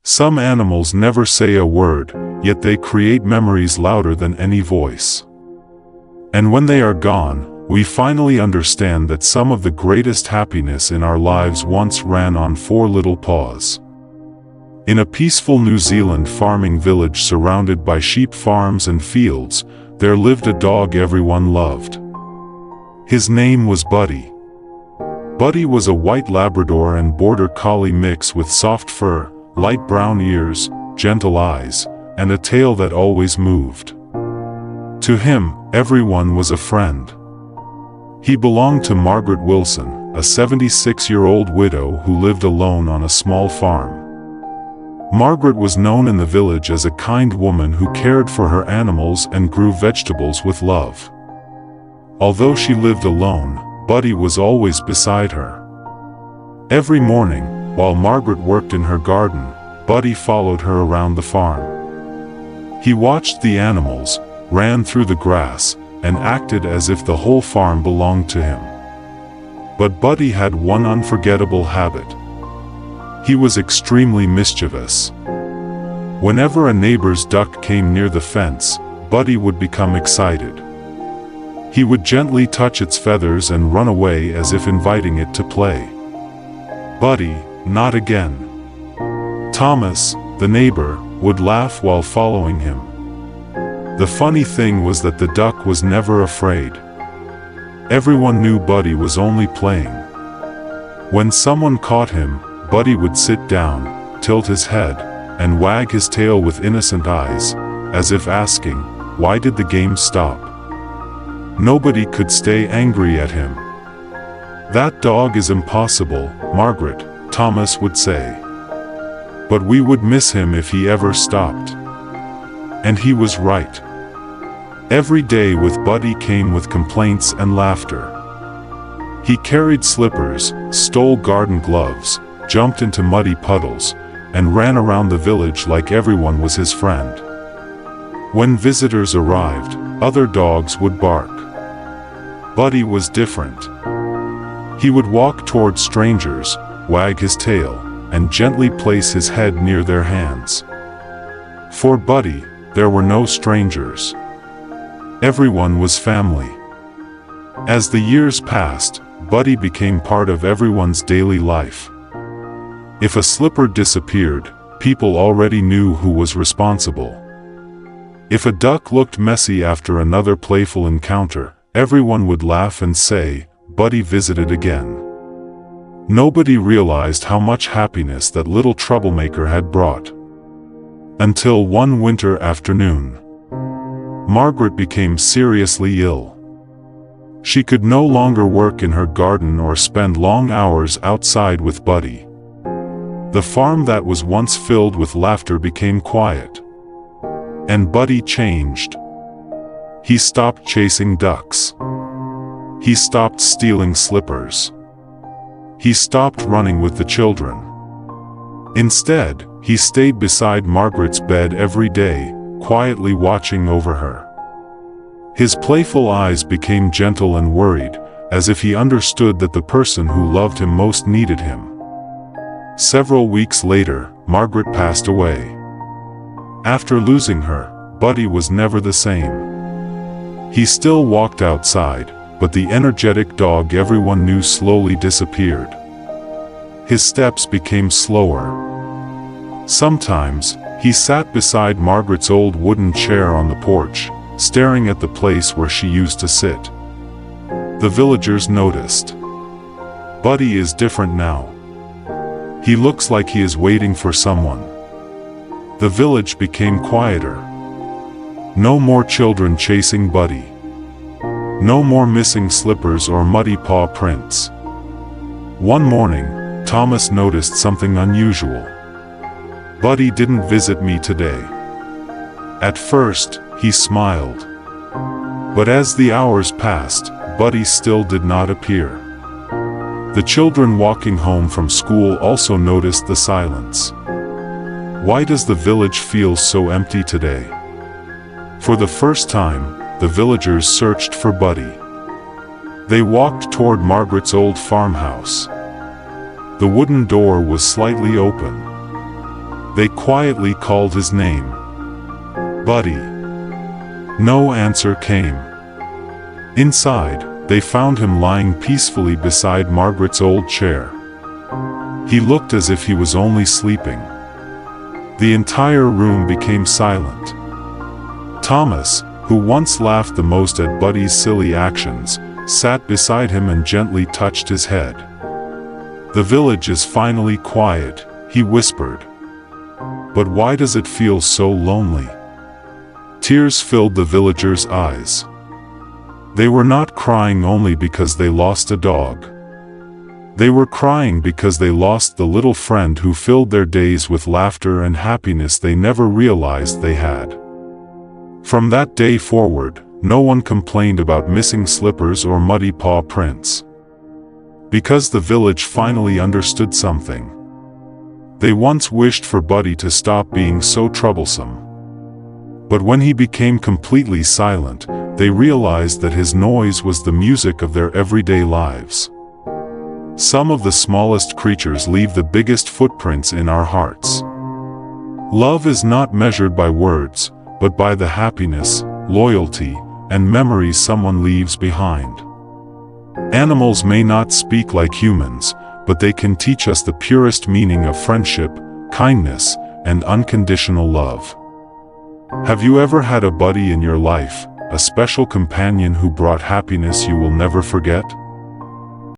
Some animals never say a word, yet they create memories louder than any voice. And when they are gone, we finally understand that some of the greatest happiness in our lives once ran on four little paws. In a peaceful New Zealand farming village surrounded by sheep farms and fields, there lived a dog everyone loved. His name was Buddy. Buddy was a white Labrador and Border Collie mix with soft fur, light brown ears, gentle eyes, and a tail that always moved. To him, everyone was a friend. He belonged to Margaret Wilson, a 76-year-old widow who lived alone on a small farm. Margaret was known in the village as a kind woman who cared for her animals and grew vegetables with love. Although she lived alone, Buddy was always beside her. Every morning, while Margaret worked in her garden, Buddy followed her around the farm. He watched the animals, ran through the grass, and acted as if the whole farm belonged to him. But Buddy had one unforgettable habit. He was extremely mischievous. Whenever a neighbor's duck came near the fence, Buddy would become excited. He would gently touch its feathers and run away as if inviting it to play. Buddy, not again. Thomas, the neighbor, would laugh while following him. The funny thing was that the duck was never afraid. Everyone knew Buddy was only playing. When someone caught him, Buddy would sit down, tilt his head, and wag his tail with innocent eyes, as if asking, "Why did the game stop?" Nobody could stay angry at him. "That dog is impossible, Margaret," Thomas would say. "But we would miss him if he ever stopped." And he was right. Every day with Buddy came with complaints and laughter. He carried slippers, stole garden gloves, jumped into muddy puddles, and ran around the village like everyone was his friend. When visitors arrived, other dogs would bark. Buddy was different. He would walk toward strangers, wag his tail, and gently place his head near their hands. For Buddy, there were no strangers. Everyone was family. As the years passed, Buddy became part of everyone's daily life. If a slipper disappeared, people already knew who was responsible. If a duck looked messy after another playful encounter, everyone would laugh and say, "Buddy visited again." Nobody realized how much happiness that little troublemaker had brought. Until one winter afternoon, Margaret became seriously ill. She could no longer work in her garden or spend long hours outside with Buddy. The farm that was once filled with laughter became quiet. And Buddy changed. He stopped chasing ducks. He stopped stealing slippers. He stopped running with the children. Instead, he stayed beside Margaret's bed every day, quietly watching over her. His playful eyes became gentle and worried, as if he understood that the person who loved him most needed him. Several weeks later, Margaret passed away. After losing her, Buddy was never the same. He still walked outside, but the energetic dog everyone knew slowly disappeared. His steps became slower. Sometimes, he sat beside Margaret's old wooden chair on the porch, staring at the place where she used to sit. The villagers noticed. Buddy is different now. He looks like he is waiting for someone. The village became quieter. No more children chasing Buddy. No more missing slippers or muddy paw prints. One morning, Thomas noticed something unusual. Buddy didn't visit me today. At first, he smiled. But as the hours passed, Buddy still did not appear. The children walking home from school also noticed the silence. Why does the village feel so empty today? For the first time, the villagers searched for Buddy. They walked toward Margaret's old farmhouse. The wooden door was slightly open. They quietly called his name. "Buddy." No answer came. Inside, they found him lying peacefully beside Margaret's old chair. He looked as if he was only sleeping. The entire room became silent. Thomas, who once laughed the most at Buddy's silly actions, sat beside him and gently touched his head. "The village is finally quiet," he whispered. "But why does it feel so lonely?" Tears filled the villagers' eyes. They were not crying only because they lost a dog. They were crying because they lost the little friend who filled their days with laughter and happiness they never realized they had. From that day forward, no one complained about missing slippers or muddy paw prints. Because the village finally understood something. They once wished for Buddy to stop being so troublesome. But when he became completely silent, they realized that his noise was the music of their everyday lives. Some of the smallest creatures leave the biggest footprints in our hearts. Love is not measured by words, but by the happiness, loyalty, and memories someone leaves behind. Animals may not speak like humans, but they can teach us the purest meaning of friendship, kindness, and unconditional love. Have you ever had a buddy in your life, a special companion who brought happiness you will never forget?